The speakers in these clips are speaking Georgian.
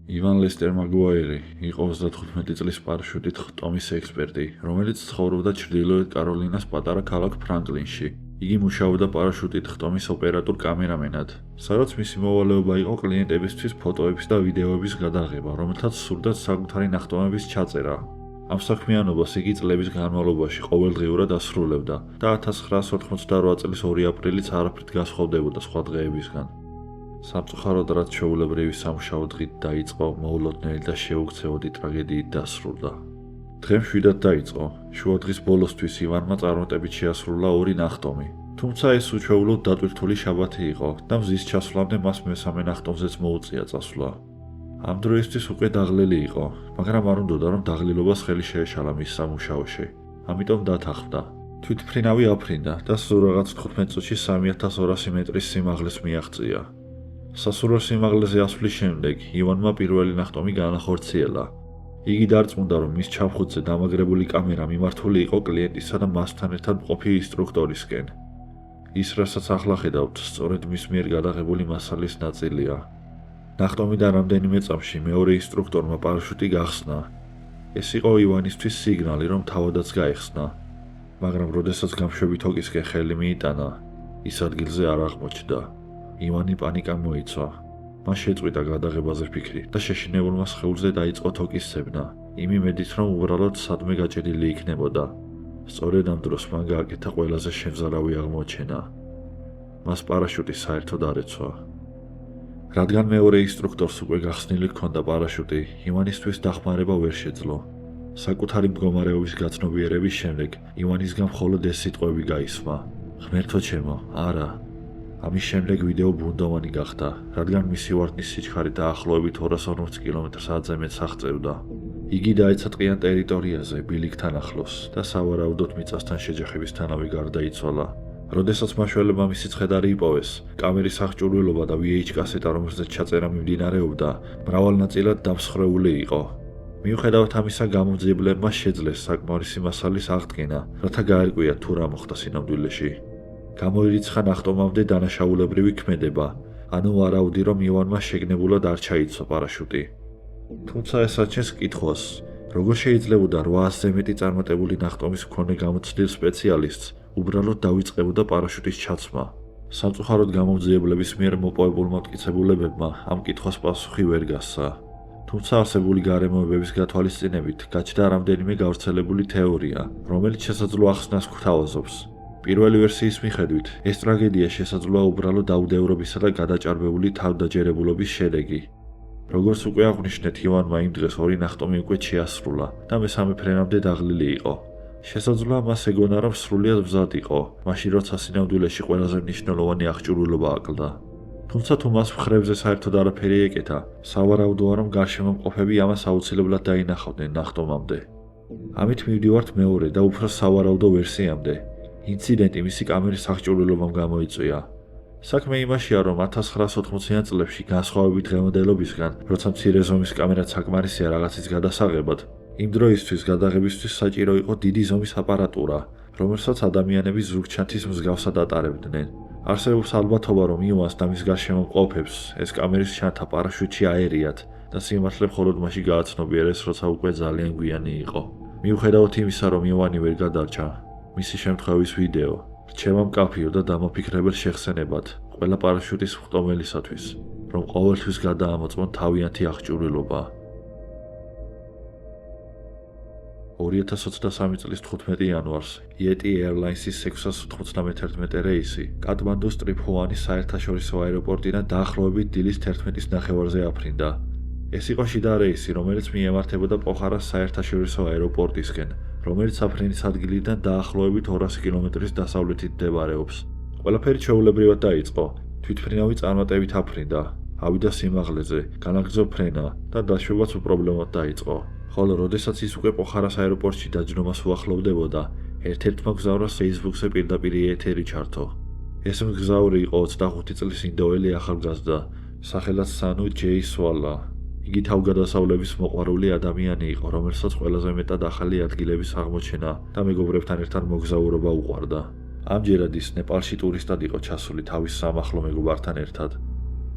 ივან ლესტერ მაგუაირი იყო 35 წლის პარაშუტით ხტომის ექსპერტი, რომელიც ცხოვრობდა ჩრდილოეთ კაროლინას პატარა ქალაქ ფრანკლინში. იგი მუშაობდა პარაშუტით ხტომის ოპერატორ კამერამენად, სადაც მისი მოვალეობა იყო კლიენტებისთვის ფოტოების და ვიდეოების გადაღება, რომელთაც სურდათ საკუთარი ნახტომების ჩაწერა. ამ საქმიანობას იგი წლების განმავლობაში ყოველდღიურად ასრულებდა და 1988 წლის 2 აპრილიც არაფრით გასხვავდებოდა სხვა დღეებისგან. სამწუხაროდ, რაც ჩვეულებრივი სამუშაო დღით დაიწყო, მოულოდნელი და შეუქცევადი ტრაგედიით დასრულდა. დღე მშვიდად დაიწყო. შუადღის ბოლოსთვის ივანმა წარმატებით შეასრულა 2 ნახტომი. თუმცა ეს უჩვეულოდ დატვირთული შაბათი იყო და მზის ჩასვლამდე მას მესამე ნახტომზეც მოუწია წასვლა. ამ დროისთვის უკვე დაღლილი იყო, მაგრამ არ უნდოდა, რომ დაღლილობას ხელი შეეშალა მის სამუშაოში. ამიტომ დათანხმდა. თვითმფრინავი აფრინდა და სულ რაღაც 15 წუთში 3200 მეტრის სიმაღლეს მიაღწია. სასურველ სიმაღლეზე ასვლის შემდეგ ივანმა პირველი ნახტომი განახორციელა. იგი დარწმუნდა, რომ მის ჩაფხუტზე დამაგრებული კამერა მიმართული იყო კლიენტისა და მასთან ერთად მყოფი ინსტრუქტორისკენ. ის, რასაც ახლა ხედავთ, სწორედ მის მიერ გადაღებული მასალის ნაწილია. ნახტომიდან რამდენიმე წამში მეორე ინსტრუქტორმა პარაშუტი გახსნა. ეს იყო ივანისთვის სიგნალი, რომ თავადაც გაეხსნა. მაგრამ როდესაც გამშვები თოკისკენ ხელი მიიტანა, ის ადგილზე არ აღმოჩნდა. ივანი პანიკა მოიცვა. მას შეწყვიტა გადაღებაზე ფიქრი და შეშინებულმა სხეულზე დაიწყო თოკის ზებნა, იმ იმედით, რომ უბრალოდ სადმე გაჭედილი იქნებოდა. სწორედ ამ დროს მან გააკეთა ყველაზე შემზარავი აღმოჩენა. მას პარაშუტი საერთოდ არ ეცვა. რადგან მეორე ინსტრუქტორს უკვე გახსნილი ჰქონდა პარაშუტი, ივანისთვის დახმარება ვერ შეძლო. საკუთარი მდგომარეობის გაცნობიერების შემდეგ ივანისგან მხოლოდ ეს სიტყვები გაისმა: ღმერთო ჩემო, არა. ამის შემდეგ ვიდეო ბუნდოვანი გახდა, რადგან მისი ვარდნის სიჩქარე დაახლოებით 240 კმ/სთ-ზე მეც აღწევდა. იგი დაეცა ტყიან ტერიტორიაზე, ბილიქთან ახლოს და სავარაუდოდ მიწასთან შეჯახებისთანავე გარდაიცვალა. როდესაც მაშველებმა მისი ცხედარი იპოვეს, კამერის აღჭურვილობა და VH კასეტა, რომელზეც ჩაწერა მიმდინარეობდა, მრავალ ნაწილად დამსხრეული იყო. მიუხედავად ამისა, გამოძიებლებმა შეძლეს საკმარისი მასალის აღდგენა, რათა გაერკვიათ თუ რა მოხდა სინამდვილეში. გამოირიცხა ნახტომამდე დანაშაულებრივი ქმედება, ანუ ვარაუდი, რომ ივანმა შეგნებულად არ ჩაიცვა პარაშუტი. თუმცა ეს აჩენს კითხვას, როგორ შეიძლებოდა 800-ზე მეტი წარმატებული ნახტომის მქონე გამოცდილ სპეციალისტს უბრალოდ დავიწყებოდა პარაშუტის ჩაცმა. სამწუხაროდ გამოძიებლების მიერ მოპოვებულმა მტკიცებულებებმა ამ კითხვას პასუხი ვერ გასცა. თუმცა არსებული გარემოებების გათვალისწინებით გაჩნდა რამდენიმე გავრცელებული თეორია, რომელიც შესაძლო ახსნას გვთავაზობს. პირველი ვერსიის მიხედვით, ეს ტრაგედია შესაძლოა უბრალოდ დაუდევრობისა და გადაჭარბებული თავდაჯერებულობის შედეგი. როგორც უკვე აღვნიშნეთ, ივანმა იმ დღეს 2 ნახტომი უკვე შეასრულა და მესამე ფრენამდე დაღლილი იყო. შესაძლოა მას ეგონა, რომ სრულიად მზად იყო, მაშინ როცა სინამდვილეში ყველაზე მნიშვნელოვანი აღჭურვილობა აკლდა. თუმცა თუ მას მხრებზე საერთოდ არაფერი ეკეთა, სავარაუდოა, რომ გარშემო მყოფები ამას აუცილებლად დაინახავდნენ ნახტომამდე. ამით მივდივართ მეორე და უფრო სავარაუდო ვერსიამდე. ინციდენტი მისი კამერის აღჭურვილობამ გამოიწვია. საქმე იმაშია, რომ 1980-იან წლებში განსხვავებით დღევანდელობისგან, როცა მცირე ზომის კამერაც საკმარისია რაღაცის გადასაღებად, იმ დროისთვის გადაღებისთვის საჭირო იყო დიდი ზომის აპარატურა, რომელსაც ადამიანები ზურგჩანთის მსგავსად ატარებდნენ. არსებობს ალბათობა, რომ ივანს და მის გარშემო მყოფებს ეს კამერის ჩანთა პარაშუტში აერიათ და სიმართლე მხოლოდ მაშინ გააცნობიერეს, როცა უკვე ძალიან გვიანი იყო. მიუხედავად იმისა, რომ ივანი ვერ გადარჩა, მისი შემთხვევის ვიდეო რჩება მკაფიო და დამოფიქრებელ შეხსენებად ყველა პარაშუტის მხტომელისათვის, რომ ყოველთვის გადაამოწმონ თავიანთი აღჭურვილობა. 2023 წლის 15 იანვარს Yeti Airlines-ის 691 რეისი კატმანდუს ტრიფჰოვანის საერთაშორისო აეროპორტიდან დაახლოებით დილის 11-ის ნახევარზე აფრინდა. ეს იყო შიდა რეისი, რომელიც მიემართებოდა პოხარას საერთაშორისო აეროპორტისკენ, რომელიც აფრენის ადგილიდან დაახლოებით 200 კმ-რის დასავლეთით მდებარეობს. ყველაფერი ჩვეულებრივად დაიწყო. თვითმფრინავი წარმატებით აფრინდა, ავიდა სიმაღლეზე, განაგრძო ფრენა და დაშვებაც უპრობლემოდ დაიწყო. ხოლო როდესაც ის უკვე პოხარას აეროპორტში დაჯდომას უახლოვდებოდა, ერთ-ერთმა მგზავრას Facebook-ზე პირდაპირ ეთერი ჩართო. ეს მგზავრი იყო 25 წლის ინდოელი ახალგაზრდა, სახელად სანუ ჯეი სვალა. იგი თავგადასავლების მოყვარული ადამიანი იყო, რომელსაც ყველაზე მეტად ახალი ადგილების აღმოჩენა და მეგობრებთან ერთად მოგზაურობა უყვარდა. ამჯერად ის ნეპალში ტურისტად იყო ჩასული თავის სამახლო მეგობართან ერთად.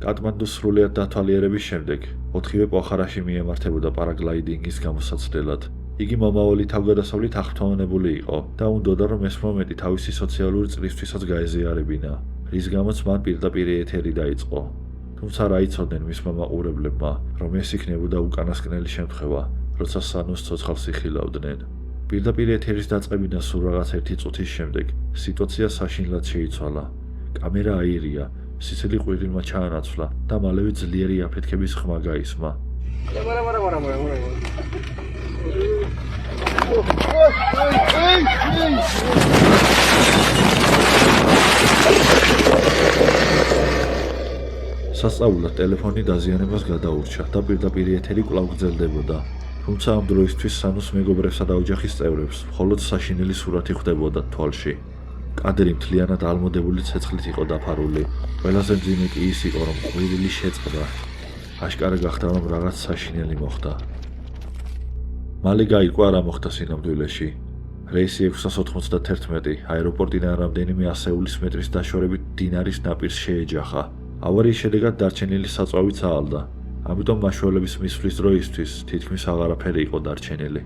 კატმანდუს სრულიად დათვალიერების შემდეგ 4-ვე პოხარაში მიემართებოდა პარაგლაიდინგის გამოსაცდელად. იგი მომავალი თავგადასავლით აღფრთოვანებული იყო და უნდოდა რომ ეს მომენტი თავისი სოციალური წრისთვისაც გაეზიარებინა, რის გამოც მან პირდაპირ ეთერი დაიწყო. თუმცა რა იცოდნენ მისმა მაყურებლებმა, რომ ეს იქნებოდა უკანასკნელი შემთხვევა, როცა სანუს ცოცხალს იხილავდნენ. პირდაპირ ეთერის დაწყებიდან სულ რაღაც 1 წუთის შემდეგ სიტუაცია საშინლად შეიცვალა. კამერა აირია, სიცილი ყვირილმა ჩაანაცვლა და მალევე ძლიერი აფეთქების ხმა გაისმა. სასწაულად ტელეფონი დაზიანებას გადაურჩა და პირდაპირ ეთერი კვლავ გრძელდებოდა. თუმცა ამ დროისთვის სანუს მეგობრებსა და ოჯახის წევრებს მხოლოდ საშინელი სურათი ხვდებოდა თვალში. კადრი მთლიანად ალმოდებული ცეცხლით იყო დაფარული. ყველაზე მძიმე კი ის იყო, რომ ყვირილი შეწყდა. აშკარა გახდა, რომ რაღაც საშინელი მოხდა. მალე გაირკვა რა მოხდა სინამდვილეში. რეისი 691 აეროპორტიდან რამდენიმე ასეულის მეტრის დაშორებით დინარის ნაპირს შეეჯახა. ავარიის შედეგად დარჩენილი საწვავი წაალდა. ამიტომ მაშველების მისვლის დროისთვის თითქმის აღარაფერი იყო დარჩენილი.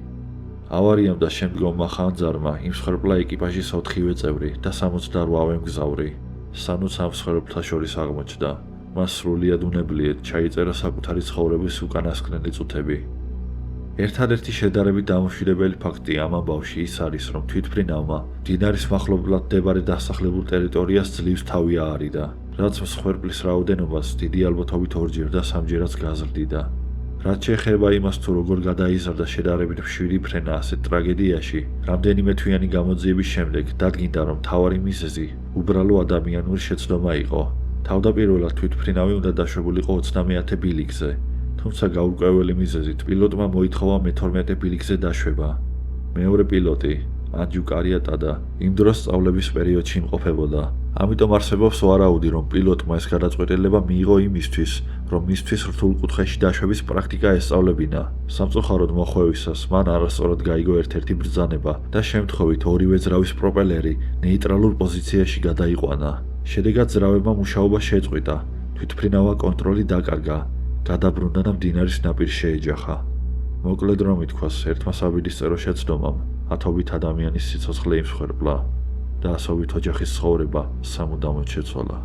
ავარიამ და შემდგომმა ხანძარმა იმსხვერპლა ეკიპაჟის 4-ვე წევრი და 68-ვე მგზავრი. სანუც ამ მსხვერპლთა შორის აღმოჩნდა. მას სრულიად უნებლიეთ ჩაიწერა საკუთარი ცხოვრების უკანასკნელი წუთები. ერთადერთი შედარებით დამოუკიდებელი ფაქტი ამ ამბავში ის არის, რომ თვითმფრინავმა დინარის მახლობლად მდებარე დასახლებულ ტერიტორიას ძლივს თავი აარიდა, რაც მსხვერპლის რაოდენობას დიდი ალბათობით 2-ჯერ და 3-ჯერაც გაზრდიდა. რაც შეეხება იმას, თუ როგორ გადაიზარდა შედარებით მშვიდი ფრენა ასეთ ტრაგედიაში, რამდენიმე თვიანი გამოძიების შემდეგ დადგინდა, რომ მთავარი მიზეზი უბრალო ადამიანური შეცდომა იყო. თავდაპირველად თვითმფრინავი უნდა დაშვებულიყო 30 ბილიკზე, თუმცა გაურკვეველი მიზეზით პილოტმა მოითხოვა მე-12 ბილიკზე დაშვება. მეორე პილოტი, ანჯუ კარიატადა, იმ დროს სწავლების პერიოდში იმყოფებოდა. ამიტომ არსებობს ვარაუდი, რომ პილოტმა ეს გადაწყვეტილება მიიღო იმისთვის, რომ მისთვის რთულ კუთხეში დაშვების პრაქტიკა ესწავლებინა. სამწუხაროდ მოხვევისას მან არასწორად გაიგო ერთ-ერთი ბრძანება და შემთხვევით ორივე ძრავის პროპელერი ნეიტრალურ პოზიციაში გადაიყვანა. შედეგად ძრავებმა მუშაობა შეწყვიტა, თვითმფრინავა კონტროლი დაკარგა, გადაბრუნდა და მდინარის ნაპირს შეეჯახა. მოკლედ რომ ითქვას, ერთმა საბედისწერო შეცდომამ ათობით ადამიანის სიცოცხლე იმსხვერპლა და ასობით ოჯახის ცხოვრება სამუდამოდ შეცვალა.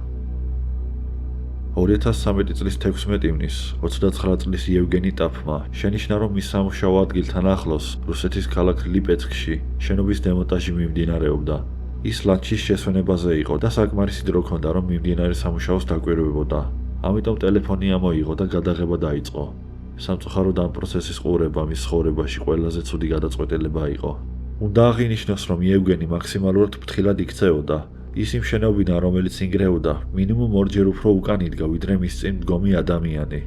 2013 წლის 16 ივნისს 29 წლის იევგენი ტაფმა შენიშნა, რომ მის სამუშაო ადგილთან ახლოს რუსეთის ქალაქ ლიპეცკში შენობის დემონტაჟი მიმდინარეობდა. ის ლანჩის შესვენებაზე იყო და საკმარისი დრო ჰქონდა, რომ მიმდინარე სამუშაოს დაკვირვებოდა. ამიტომ ტელეფონი ამოიღო და გადაღება დაიწყო. სამწუხაროდ ამ პროცესის ყურება მის ცხოვრებაში ყველაზე ცუდი გადაწყვეტილება იყო. უნდა აღინიშნოს, რომ იევგენი მაქსიმალურად ფრთხილად იქცეოდა. ის იმ შენობიდან, რომელიც ინგრეოდა, მინიმუმ 2-ჯერ უფრო უკან იდგა, ვიდრე მის წინ მდგომი ადამიანი.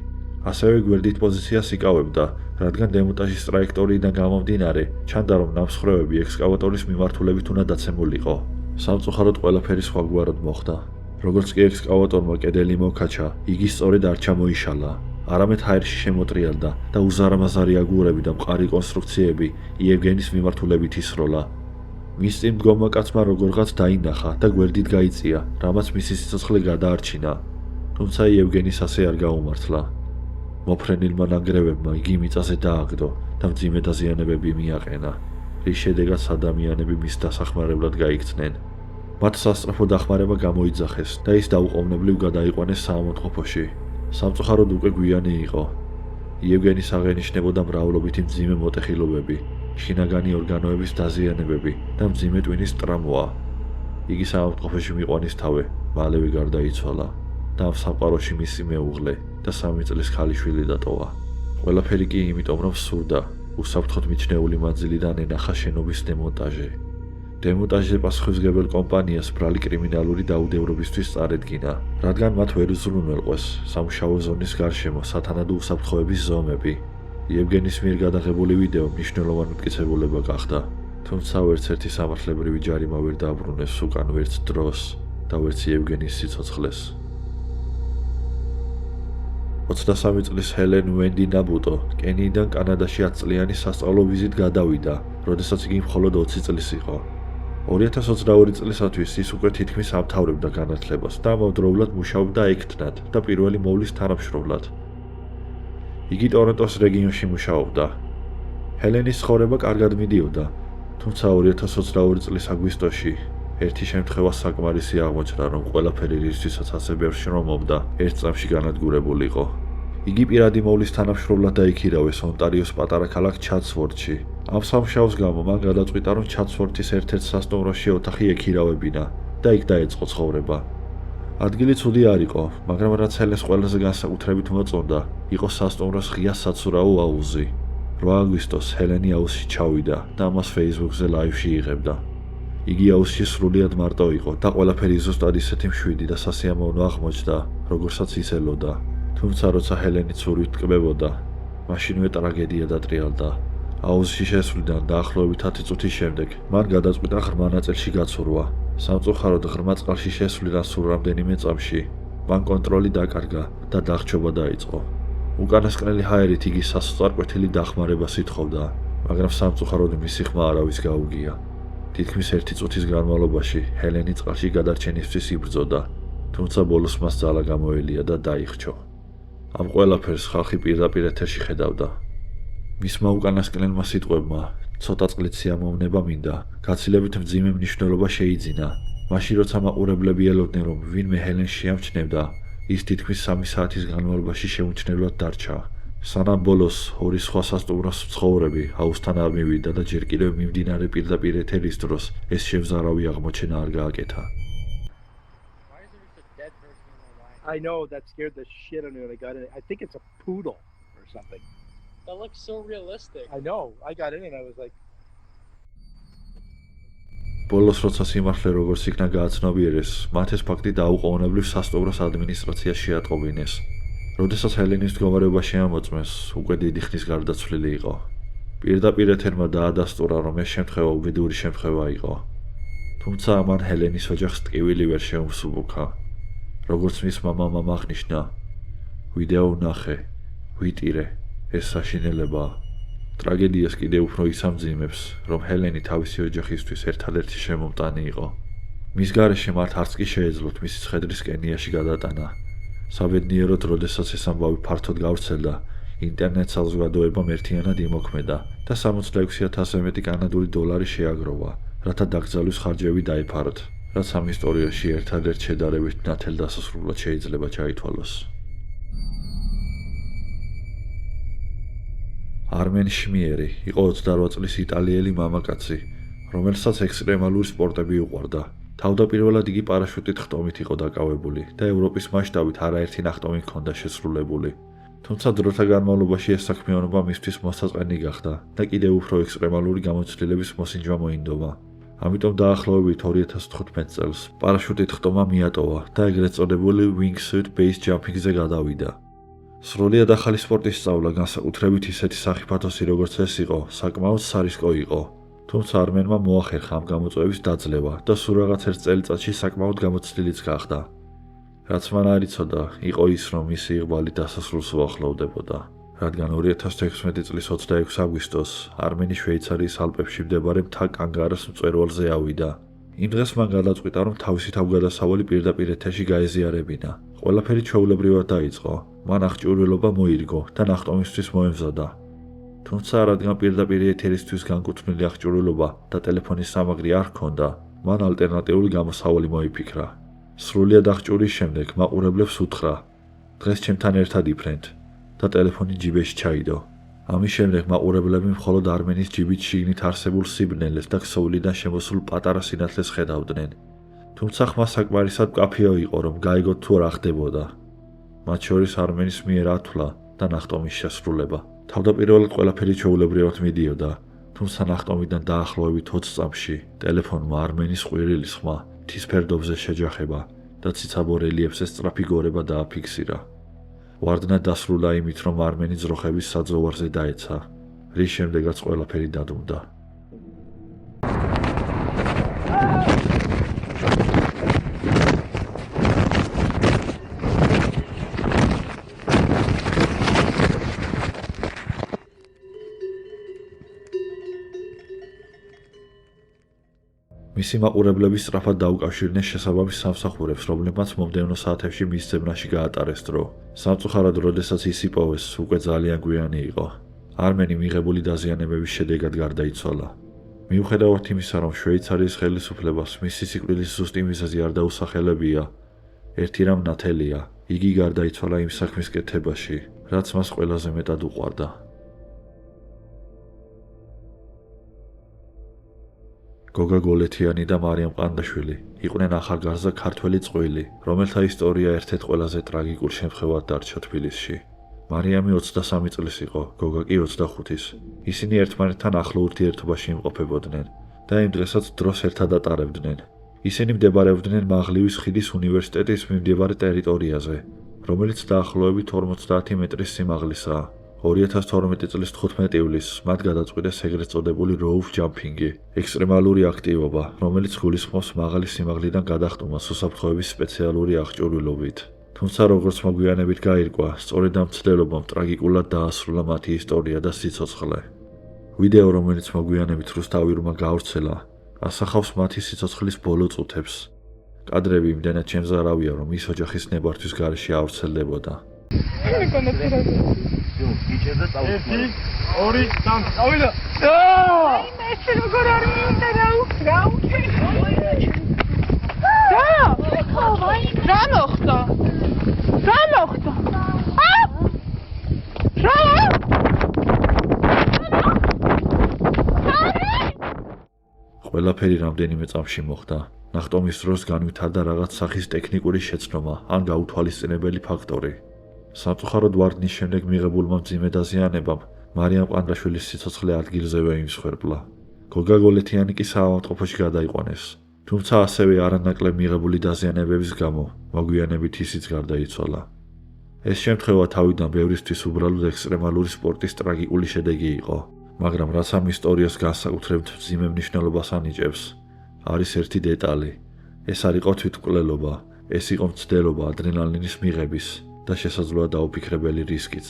ასევე გვერდით პოზიციას იკავებდა, რადგან დემონტაჟის ტრაექტორიიდან გამომდინარე, ჩანდა, რომ ნამსხვრევები ექსკავატორის მიმართულებით უნდა დაცემულიყო. სამწუხაროდ ყველაფერი სხვაგვარად მოხდა. როგორც კი ექსკავატორმა კედელი მოკაჩა, იგი სწორედ არ ჩამოიშალა. არამედ ჰაერში შემოტრიალდა და უზარმაზარი აგურები და მყარი კონსტრუქციები იევგენის მიმართულებით ისროლა. მის წინ მდგომმა კაცმა როგორღაც დაინახა და გვერდით გაიწია, რამაც მისი სიცოცხლე გადაარჩინა. თუმცა იევგენის ასე არ გაუმართლა. მოფრენილმა ნანგრევებმა იგი მიწაზე დააგდო და მძიმე დაზიანებები მიაყენა, რის შედეგად ადამიანები მის დასახმარებლად გაიქცნენ. მათ სასწრაფო დახმარება გამოიძახეს და ის დაუყოვნებლივ გადაიყვანეს საავადმყოფოში. სამწუხაროდ უკვე გვიანი იყო. იევგენის აღენიშნებოდა მრავლობითი მძიმე მოტეხილობები, შინაგანი ორგანოების დაზიანებები და მძიმე ტვინის ტრამვა. იგი საავადმყოფოში მიყვანისთავე, მალევე გარდაიცვალა და ამ სამყაროში მისი მეუღლე და 3 წლის ქალიშვილი დატოვა. ყველაფერი კი იმიტომ, რომ სურდა უსაფრთხოდ მიჩნეული მანძილიდან ენახა შენობის დემონტაჟი. დემონტაჟზე პასუხისმგებელ კომპანიას ბრალი კრიმინალური დაუდევრობისთვის წარედგინა, რადგან მათ ვერ უზრუნველყვეს სამუშაო ზონის გარშემო სათანადო უსაფრთხოების ზომები. იევგენის მიერ გადაღებული ვიდეო მნიშვნელოვანი მტკიცებულება გახდა, თუმცა ვერც ერთი სამართლებრივი ჯარიმა ვერ დააბრუნეს უკან ვერც დროს და ვერც იევგენის სიცოცხლეს. 23 წლის ჰელენ ვენდი ნაბუტო კენიიდან კანადაში 10 წლიანი სასწავლო ვიზით გადავიდა, როდესაც იგი მხოლოდ 20 წლის იყო. 2022 წლისათვის ის უკვე თითქმის ამთავრებდა განათლებას და ამავდროულად მუშაობდა ექთნად და პირველი მოვლის თანამშრომლად. იგი ტორონტოს რეგიონში მუშაობდა. ჰელენის ცხოვრება კარგად მიდიოდა, თუმცა 2022 წლის აგვისტოში ერთი შემთხვევა საკმარისი აღმოჩნდა, რომ ყველაფერი რისთვისაც ასე ბევრ შრომობდა, ერთ წამში განადგურებულიყო. იგი პირადი მოვლის თანამშრომლად დაიქირავეს ონტარიოს პატარა ქალაქ ჩატსვორთში. ამ სამუშაოს გამო მან გადაწყვიტა, რომ ჩატსვორთის ერთ-ერთ სასტუმროში ოთახი ექირავებინა და იქ დაეწყო ცხოვრება. ადგილი ცუდი არ იყო, მაგრამ რაც ჰელენს ყველაზე განსაკუთრებით მოწონდა, იყო სასტუმროს ღია საცურაო აუზი. 8 აგვისტოს ჰელენი აუზში ჩავიდა და მას Facebook-ზე ლაივში იღებდა. იგი აუზში სრულიად მარტო იყო და ყველაფერი ზუსტად ისეთი მშვიდი და სასიამოვნო აღმოჩნდა, როგორცაც იცელოდა. თუმცა როცა ჰელენი ცურვით ტკბებოდა, მაშინვე ტრაგედია დატრიალდა. აუზში შესვლიდან დაახლოებით 10 წუთის შემდეგ მან გადაწყვიტა ღრმა ნაწილში გაცურვა. სამწუხაროდ ღრმა წყალში შესვლიდან სულ რამდენიმე წამში მან კონტროლი დაკარგა და დახჩობა დაიწყო. უკანასკნელი ჰაერით იგი სასწარკვეთილი დახმარებას ითხოვდა, მაგრამ სამწუხაროდ მისი ხმა არავის გაუგია. თითქმის 1 წუთის განმავლობაში ჰელენი წყალში გადარჩენისთვის იბრძოდა, თუმცა ბოლოს მას ძალა გამოელია და დაიხრჩო. ამ ყველაფერს ხალხი პირდაპირ ეთერში ხედავდა. მისმა უკანასკნელმა სიტყვებმა ცოტა წყლით სიამოვნება მინდა, გაცილებით მძიმე მნიშვნელობა შეიძინა. მაშინ როცა მაყურებლები ელოდნენ, რომ ვინმე ჰელენს შეამჩნევდა, ის თითქმის 3 საათის განმავლობაში შეუმჩნევლად დარჩა. სანამ ბოლოს ორი სხვა სასტუმროს მცხოვრები აუზთან არ მივიდა და ჯერ კიდევ მიმდინარე პირდაპირ ეთერის დროს ეს შევზარავი აღმოჩენა არ გააკეთა. I know that scared the shit out of me when I got in. I think it's a poodle or something. That looks so realistic. I know. I got in and I was like, ბოლოს როცა სიმართლე როგორც იქნა გააცნობიერეს, მათ ეს ფაქტი დაუყოვნებლივ სასტუმროს ადმინისტრაციას შეატყობინეს. როდესაც ჰელენის მდგომარეობა შეამოწმეს, უკვე დიდი ხნის გარდაცვლილი იყო. პირდაპირ ეთერმა დაადასტურა, რომ ეს შემთხვევა უბედური შემთხვევა იყო. თუმცა ამან ჰელენის ოჯახს ტკივილი ვერ შეუმსუბუქა. როგორც მის მამამ აღნიშნა, ვიდეო ვნახე, ვიტირე, ეს საშინელებაა. ტრაგედიას კიდევ უფრო ისამძიმებს, რომ ჰელენი თავისი ოჯახისთვის ერთადერთი შემომტანი იყო. მის გარეშე მათ არც კი შეეძლოთ მისი ცხედრის კენიაში გადატანა. საბედნიეროდ, როდესაც ეს ამბავი ფართოდ გავრცელდა, ინტერნეტ საზოგადოებამ ერთიანად იმოქმედა და 66,000-ზე მეტი კანადური დოლარი შეაგროვა, რათა დაკრძალვის ხარჯები დაეფაროთ, რაც ამ ისტორიაში ერთადერთ შედარებით ნათელ დასასრულად შეიძლება ჩაითვალოს. არმენ შმიერი იყო 28 წლის იტალიელი მამაკაცი, რომელსაც ექსტრემალური სპორტები უყვარდა. თავდაპირველად იგი პარაშუტით ხტომით იყო დაკავებული და ევროპის მასშტაბით არაერთი ნახტომი ჰქონდა შესრულებული. თუმცა დროთა განმავლობაში ეს საქმიანობა მისთვის მოსაწყენი გახდა და კიდევ უფრო ექსტრემალური გამოცდილების მოსინჯვა მოინდომა. ამიტომ დაახლოებით 2015 წელს პარაშუტით ხტომა მიატოვა და ეგრეთ წოდებული wingsuit base jumping-ზე გადავიდა. სრულიად ახალი სპორტის სწავლა, განსაკუთრებით ისეთი სახიფათოსი როგორც ეს იყო, საკმაოდ სარისკო იყო. თუმცა არმენმა მოახერხა ამ გამოწვევის დაძლევა და სულ რაღაც ერთ წელიწადში საკმაოდ გამოცდილიც გახდა. რაც მან არ იცოდა, იყო ის, რომ მისი იყვალი დასასრულს უახლოვდებოდა, რადგან 2016 წლის 26 აგვისტოს არმენი შვეიცარიის ალპებში მდებარე მთა კანგარას მწვერვალზე ავიდა. იმ დღეს მან გადაწყვიტა, რომ თავისი თავგადასავალი პირდაპირ ეთერში გაეზიარებინა. ყველაფერი ჩვეულებრივად დაიწყო. მან აღჭურვილობა მოირგო და ნახტომისთვის მოემზადა. თუმცა რადგან პირდაპირ ეთერისთვის განკუთვნილი აღჭურვილობა და ტელეფონის სამაგრი არ ჰქონდა, მან ალტერნატიული გამოსავალი მოიფიქრა. სრულიად აღჭურის შემდეგ მაყურებლებს უთხრა: დღეს ჩემთან ერთად იფრენთ და ტელეფონი ჯიბეში ჩაიდო. ამის შემდეგ მაყურებლები მხოლოდ არმენის ჯიბით შიგნით არსებულ სიბნელეს და ქსოვილიდან შემოსულ პატარა სინათლეს ხედავდნენ. თუმცა ხმა საკმარისად მკაფიო იყო, რომ გაიგოთ თუ რა ხდებოდა. მათ შორის არმენის მიერ ათვლა და ნახტომის შესრულება. თავდაპირველად ყველაფერი ჩვეულებრივად მიდიოდა, თუმცა ნახტომიდან დაახლოებით 20 წამში ტელეფონმა არმენის ყვირილის ხმა, მთის ფერდობზე შეჯახება და ციცაბო რელიეფზე სწრაფი გორება დააფიქსირა. ვარდნა დასრულა იმით, რომ არმენი ძროხების საძოვარზე დაეცა, რის შემდეგაც ყველაფერი დადუმდა. მისი მაყურებლები სწრაფად დაუკავშირდნენ შესაბამის სამსახურებს, რომლებმაც მომდევნო საათებში მის ძებნაში გაატარეს დრო. სამწუხაროდ, როდესაც ის იპოვეს, უკვე ძალიან გვიანი იყო. არმენი მიღებული დაზიანებების შედეგად გარდაიცვალა. მიუხედავად იმისა, რომ შვეიცარიის ხელისუფლებას მისი სიკვდილის ზუსტი მიზეზი არ დაუსახელებია, ერთი რამ ნათელია, იგი გარდაიცვალა იმ საქმის კეთებაში, რაც მას ყველაზე მეტად უყვარდა. გოგა გოლეთიანი და მარიამ ყანდაშვილი იყვნენ ახალგაზრდა ქართველი წყვილი, რომელთა ისტორია ერთ-ერთ ყველაზე ტრაგიკულ შემთხვევად დარჩა თბილისში. მარიამი 23 წლის იყო, გოგა კი 25-ის. ისინი ერთმანეთთან ახლო ურთიერთობაში იმყოფებოდნენ და იმ დღესაც დროს ერთად ატარებდნენ. ისინი მდებარეობდნენ მაღლივის ხიდის უნივერსიტეტის მიმდებარე ტერიტორიაზე, რომელიც დაახლოებით 50 მეტრის სიმაღლისაა. 2012 წლის 15 ივლისს მათ გადაწყვიტეს ეგრეთ წოდებული როუფ ჯამპინგი, ექსტრემალური აქტივობა, რომელიც გულისხმობს მაღალი სიმაღლიდან გადახტომას უსაფრთხოების სპეციალური აღჭურვილობით. თუმცა როგორც მოგვიანებით გაირკვა, სწორედ ამ ცდილობამ ტრაგიკულად დაასრულა მათი ისტორია და სიცოცხლე. ვიდეო, რომელიც მოგვიანებით რუსთავირმა გაავრცელა, ასახავს მათი სიცოცხლის ბოლო წუთებს. კადრები იმდენად შემზარავია, რომ ის ოჯახის ნებართვის გარეშე ავრცელდებოდა. ყველაფერი რამდენიმე წამში მოხდა. ნახტომის დროს განვითარდა რაღაც სახის ტექნიკური შეცნობა ან გაუთვალისწინებელი ფაქტორი. სამწუხაროდ ვარდნის შემდეგ მიღებულმა მძიმე დაზიანებამ მარიამ ყანდაშვილის სიცოცხლე ადგილზევე იმსხვერპლა. გოგა გოლეთიანი კი საავადმყოფოში გადაიყვანეს, თუმცა ასევე არანაკლებ მიღებული დაზიანებების გამო მოგვიანებით ისიც გარდაიცვალა. ეს შემთხვევა თავიდან ბევრისთვის უბრალოდ ექსტრემალური სპორტის ტრაგიკული შედეგი იყო, მაგრამ რაც ამ ისტორიას განსაკუთრებით მძიმე მნიშვნელობას ანიჭებს, არის ერთი დეტალი. ეს არ იყო თვითმკვლელობა, ეს იყო მცდელობა ადრენალინის მიღების და შესაძლოა დაუფიქრებელი რისკიც.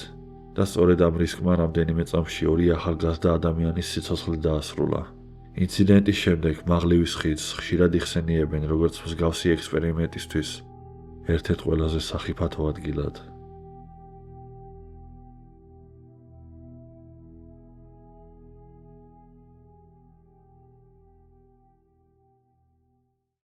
და სწორედ ამ რისკმა რამდენიმე წამში ორი ახალგაზრდა ადამიანის სიცოცხლე დაასრულა. ინციდენტის შემდეგ მაღლივის ხიდს ხშირად იხსენიებენ როგორც მსგავსი ექსპერიმენტისთვის ერთ-ერთ ყველაზე სახიფათო ადგილად.